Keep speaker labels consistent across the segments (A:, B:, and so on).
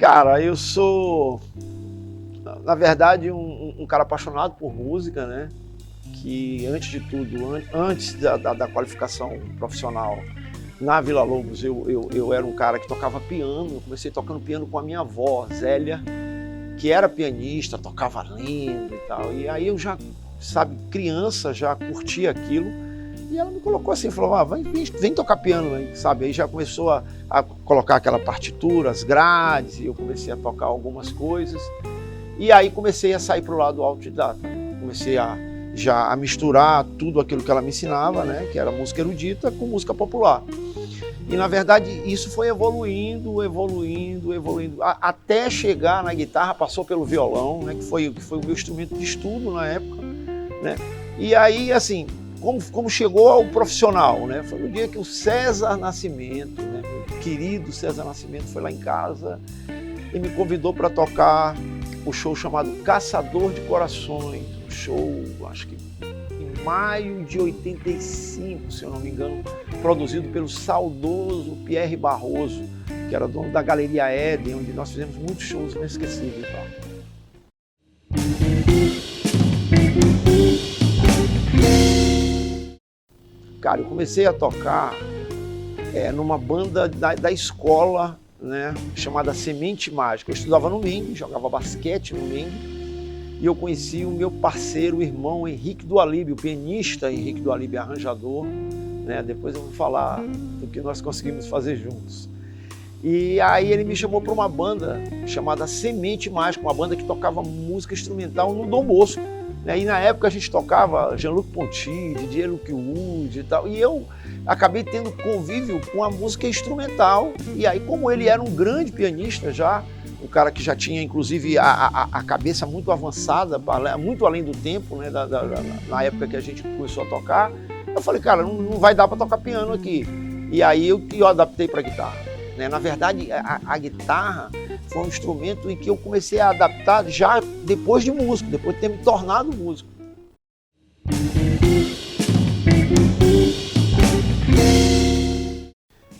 A: Cara, eu sou, na verdade, um cara apaixonado por música, né? Que, antes de tudo, antes da qualificação profissional na Vila Lobos, eu era um cara que tocava piano. Eu comecei tocando piano com a minha avó, Zélia, que era pianista, tocava lendo e tal. E aí eu já, sabe, criança, já curtia aquilo. E ela me colocou assim, falou, vem tocar piano aí, sabe? Aí já começou a colocar aquela partitura, as grades, e eu comecei a tocar algumas coisas. E aí comecei a sair para o lado autodidata. Comecei já a misturar tudo aquilo que ela me ensinava, né? Que era música erudita com música popular. E, na verdade, isso foi evoluindo, até chegar na guitarra. Passou pelo violão, né? Que foi o meu instrumento de estudo na época, né? E aí, assim, como chegou ao profissional, né? Foi no dia que o César Nascimento, né? Meu querido César Nascimento, foi lá em casa e me convidou para tocar o show chamado Caçador de Corações. Um show, acho que em maio de 85, se eu não me engano, produzido pelo saudoso Pierre Barroso, que era dono da Galeria Éden, onde nós fizemos muitos shows inesquecíveis lá. Cara, eu comecei a tocar numa banda da escola, né, chamada Semente Mágica. Eu estudava no Mengue, jogava basquete no Mengue, e eu conheci o meu parceiro, o irmão Henrique Dualib, o pianista Henrique Dualib, arranjador, né? Depois eu vou falar do que nós conseguimos fazer juntos. E aí ele me chamou para uma banda chamada Semente Mágica, uma banda que tocava música instrumental no Dom Bosco. E na época a gente tocava Jean-Luc Ponty, Didier Luke Wood e tal, e eu acabei tendo convívio com a música instrumental. E aí, como ele era um grande pianista já, um cara que já tinha inclusive a cabeça muito avançada, muito além do tempo, né, na época que a gente começou a tocar, eu falei, cara, não vai dar para tocar piano aqui. E aí eu adaptei para guitarra, né? Na verdade, a guitarra foi um instrumento em que eu comecei a adaptar já depois de músico, depois de ter me tornado músico.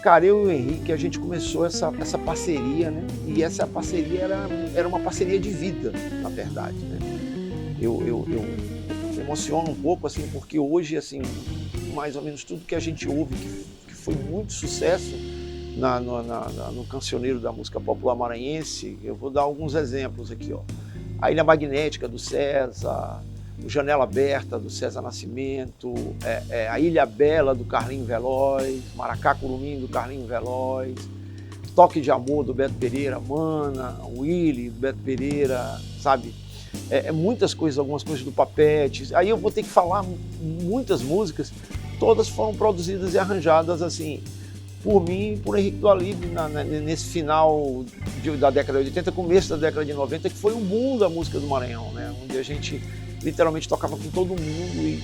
A: Cara, eu e o Henrique, a gente começou essa parceria, né? E essa parceria era uma parceria de vida, na verdade, né? Eu me emociono um pouco, assim, porque hoje, assim, mais ou menos tudo que a gente ouve, que foi muito sucesso no cancioneiro da música popular maranhense, eu vou dar alguns exemplos aqui, ó. A Ilha Magnética, do César, o Janela Aberta, do César Nascimento, a Ilha Bela, do Carlinho Veloz, Maracá Curumim, do Carlinho Veloz, Toque de Amor, do Beto Pereira, Mana, Willy, do Beto Pereira, sabe? Muitas coisas, algumas coisas do Papete. Aí eu vou ter que falar muitas músicas, todas foram produzidas e arranjadas, assim, por mim e por Henrique Dualib, nesse final da década de 80, começo da década de 90, que foi o boom da música do Maranhão, né? Onde a gente literalmente tocava com todo mundo e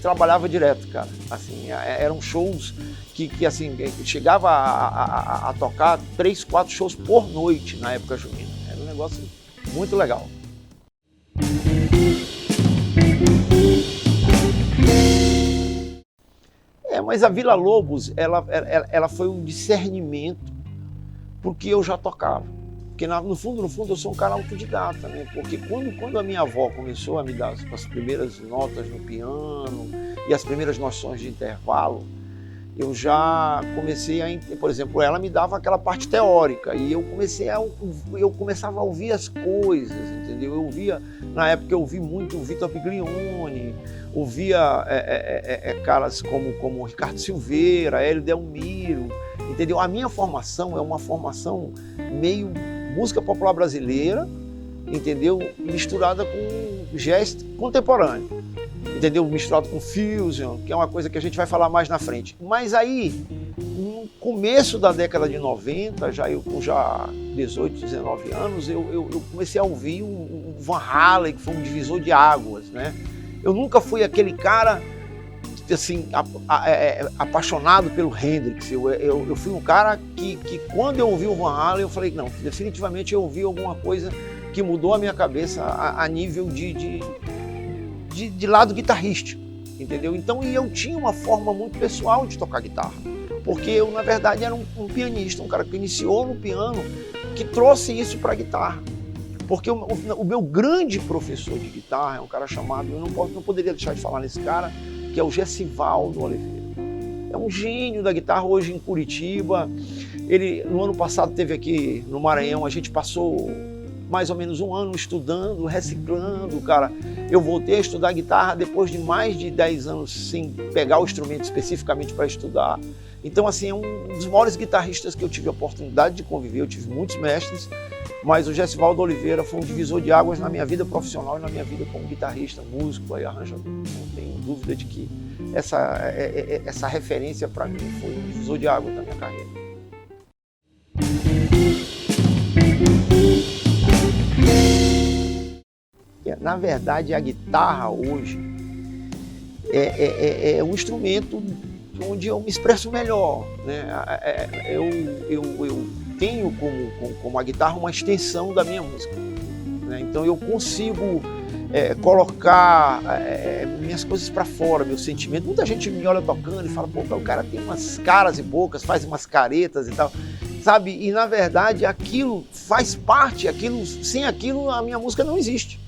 A: trabalhava direto, cara. Assim, eram shows que assim, chegava a tocar 3, 4 shows por noite na época junina. Era um negócio muito legal. Mas a Vila Lobos, ela foi um discernimento porque eu já tocava. Porque no fundo eu sou um cara autodidata, né? Porque quando a minha avó começou a me dar as primeiras notas no piano e as primeiras noções de intervalo, eu já comecei por exemplo, ela me dava aquela parte teórica e eu começava a ouvir as coisas, entendeu? Na época eu ouvi muito o Vitor Piglione, ouvia caras como Ricardo Silveira, Hélio Delmiro, entendeu? A minha formação é uma formação meio música popular brasileira, entendeu? Misturada com jazz contemporâneo, entendeu? Misturado com fusion, que é uma coisa que a gente vai falar mais na frente. Mas aí, no começo da década de 90, com 18, 19 anos, eu comecei a ouvir um Van Halen, que foi um divisor de águas, né? Eu nunca fui aquele cara assim, apaixonado pelo Hendrix. Eu fui um cara que quando eu ouvi o Van Halen, eu falei, não, definitivamente eu ouvi alguma coisa que mudou a minha cabeça a nível de lado guitarrístico, entendeu? Então, e eu tinha uma forma muito pessoal de tocar guitarra, porque eu, na verdade, era um pianista, um cara que iniciou no piano, que trouxe isso para a guitarra. Porque o meu grande professor de guitarra é um cara chamado, eu não poderia deixar de falar nesse cara, que é o Gessivaldo Oliveira. É um gênio da guitarra hoje em Curitiba. Ele, no ano passado, teve aqui no Maranhão, a gente passou mais ou menos um ano estudando, reciclando, cara. Eu voltei a estudar guitarra depois de mais de 10 anos sem pegar o instrumento especificamente para estudar. Então, assim, é um dos maiores guitarristas que eu tive a oportunidade de conviver. Eu tive muitos mestres, mas o Gessivaldo Oliveira foi um divisor de águas na minha vida profissional e na minha vida como guitarrista, músico e arranjador. Não tenho dúvida de que essa referência para mim foi um divisor de águas na minha carreira. Na verdade, a guitarra hoje é um instrumento onde eu me expresso melhor, né? Eu tenho como a guitarra uma extensão da minha música, né? Então eu consigo colocar minhas coisas para fora, meu sentimento. Muita gente me olha tocando e fala, pô, o cara tem umas caras e bocas, faz umas caretas e tal, sabe? E na verdade aquilo faz parte, sem aquilo a minha música não existe.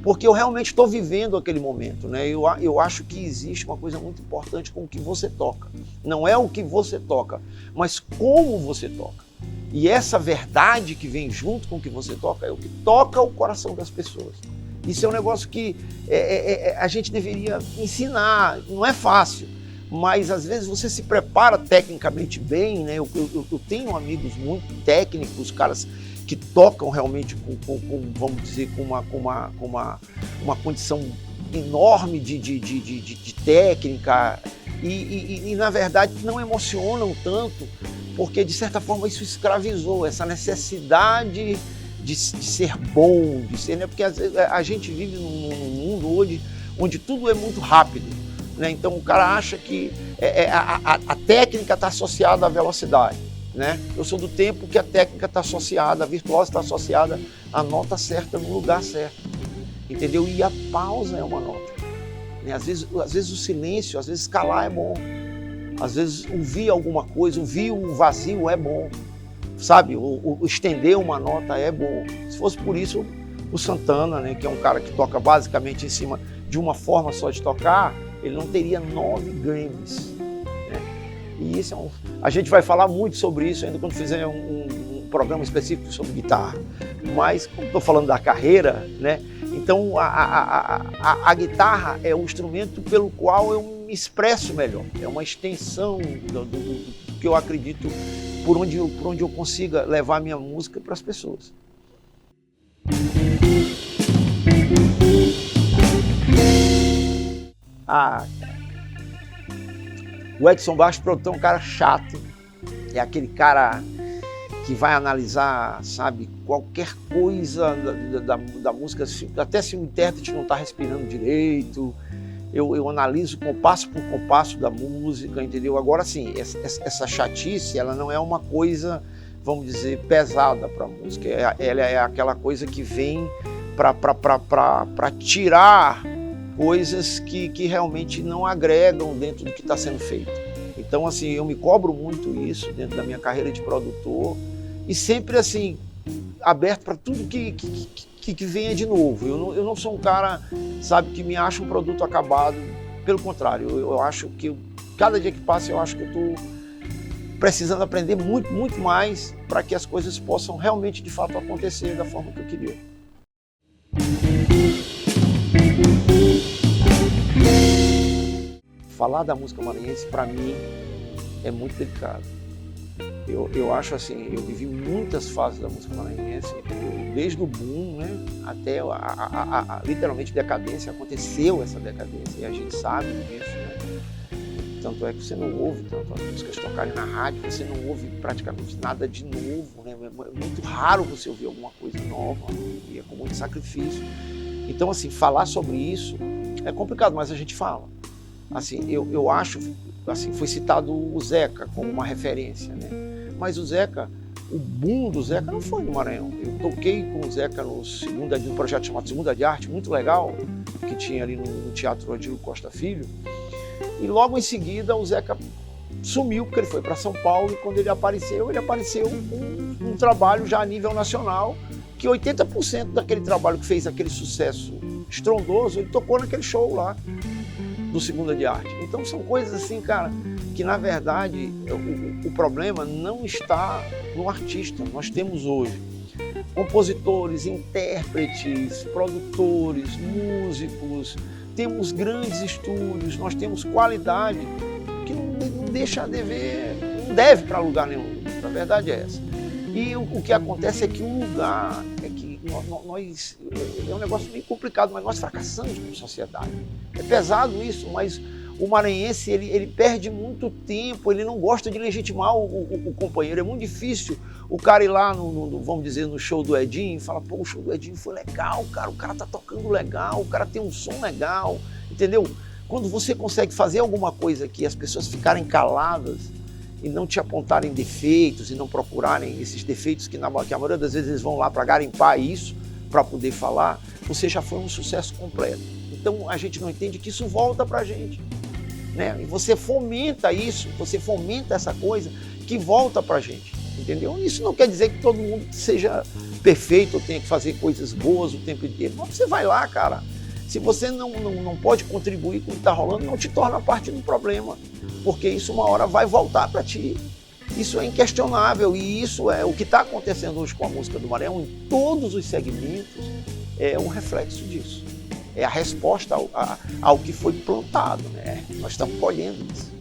A: Porque eu realmente estou vivendo aquele momento, né? Eu acho que existe uma coisa muito importante com o que você toca. Não é o que você toca, mas como você toca. E essa verdade que vem junto com o que você toca é o que toca o coração das pessoas. Isso é um negócio que a gente deveria ensinar. Não é fácil, mas às vezes você se prepara tecnicamente bem, né? Eu tenho amigos muito técnicos, caras que tocam realmente vamos dizer, com uma condição enorme de técnica e, na verdade, não emocionam tanto, porque, de certa forma, isso escravizou, essa necessidade de ser bom, de ser, né? Porque às vezes, a gente vive num mundo hoje onde tudo é muito rápido, né? Então, o cara acha que a técnica está associada à velocidade. Né? Eu sou do tempo que a técnica está associada, a virtuosa está associada à nota certa no lugar certo, entendeu? E a pausa é uma nota, né? Às vezes o silêncio, às vezes calar é bom, às vezes ouvir alguma coisa, ouvir um vazio é bom, sabe? O estender uma nota é bom. Se fosse por isso, o Santana, né, que é um cara que toca basicamente em cima de uma forma só de tocar, ele não teria 9 Grammys. E isso a gente vai falar muito sobre isso ainda quando fizer um programa específico sobre guitarra. Mas, como estou falando da carreira, né? Então a guitarra é o instrumento pelo qual eu me expresso melhor. É uma extensão do que eu acredito, por onde eu consiga levar a minha música para as pessoas. O Edson Bastos, produtor, é um cara chato, é aquele cara que vai analisar, sabe, qualquer coisa da música, até se o intérprete não está respirando direito, eu analiso compasso por compasso da música, entendeu? Agora, sim, essa chatice, ela não é uma coisa, vamos dizer, pesada para a música, ela é aquela coisa que vem para tirar coisas que realmente não agregam dentro do que está sendo feito. Então, assim, eu me cobro muito isso dentro da minha carreira de produtor e sempre, assim, aberto para tudo que venha de novo. Eu não sou um cara, sabe, que me acha um produto acabado. Pelo contrário, eu acho que cada dia que passa, eu acho que eu estou precisando aprender muito, muito mais para que as coisas possam realmente, de fato, acontecer da forma que eu queria. Falar da música maranhense, para mim, é muito delicado. Eu acho assim, eu vivi muitas fases da música maranhense, desde o boom, né, até literalmente decadência. Aconteceu essa decadência e a gente sabe disso, né? Tanto é que você não ouve tanto as músicas tocarem na rádio, você não ouve praticamente nada de novo, né? É muito raro você ouvir alguma coisa nova, e é com muito sacrifício. Então, assim, falar sobre isso é complicado, mas a gente fala. Assim, eu acho, assim, foi citado o Zeca como uma referência, né? Mas o Zeca, o boom do Zeca não foi no Maranhão. Eu toquei com o Zeca num projeto chamado Segunda de Arte, muito legal, que tinha ali no Teatro Adílio Costa Filho. E logo em seguida o Zeca sumiu porque ele foi para São Paulo e quando ele apareceu com um trabalho já a nível nacional, que 80% daquele trabalho que fez aquele sucesso estrondoso, ele tocou naquele show lá do Segunda de Arte. Então são coisas assim, cara, que na verdade o problema não está no artista. Nós temos hoje compositores, intérpretes, produtores, músicos, temos grandes estúdios, nós temos qualidade que não deixa a dever, não deve para lugar nenhum. A verdade é essa. E o que acontece é que o lugar é que nós é um negócio bem complicado, mas nós fracassamos como sociedade. É pesado isso, mas o maranhense ele perde muito tempo, ele não gosta de legitimar o companheiro. É muito difícil o cara ir lá, vamos dizer, no show do Edinho e falar, pô, o show do Edinho foi legal, cara, o cara tá tocando legal, o cara tem um som legal, entendeu? Quando você consegue fazer alguma coisa que as pessoas ficarem caladas e não te apontarem defeitos e não procurarem esses defeitos que a maioria das vezes eles vão lá para garimpar isso, para poder falar, você já foi um sucesso completo. Então a gente não entende que isso volta para a gente, né? E você fomenta isso, você fomenta essa coisa que volta para a gente, entendeu? Isso não quer dizer que todo mundo seja perfeito ou tenha que fazer coisas boas o tempo inteiro. Mas você vai lá, cara. Se você não pode contribuir com o que está rolando, não te torna parte do problema, porque isso uma hora vai voltar para ti. Isso é inquestionável e isso é o que está acontecendo hoje com a música do Maranhão em todos os segmentos, é um reflexo disso. É a resposta ao que foi plantado, né? Nós estamos colhendo isso.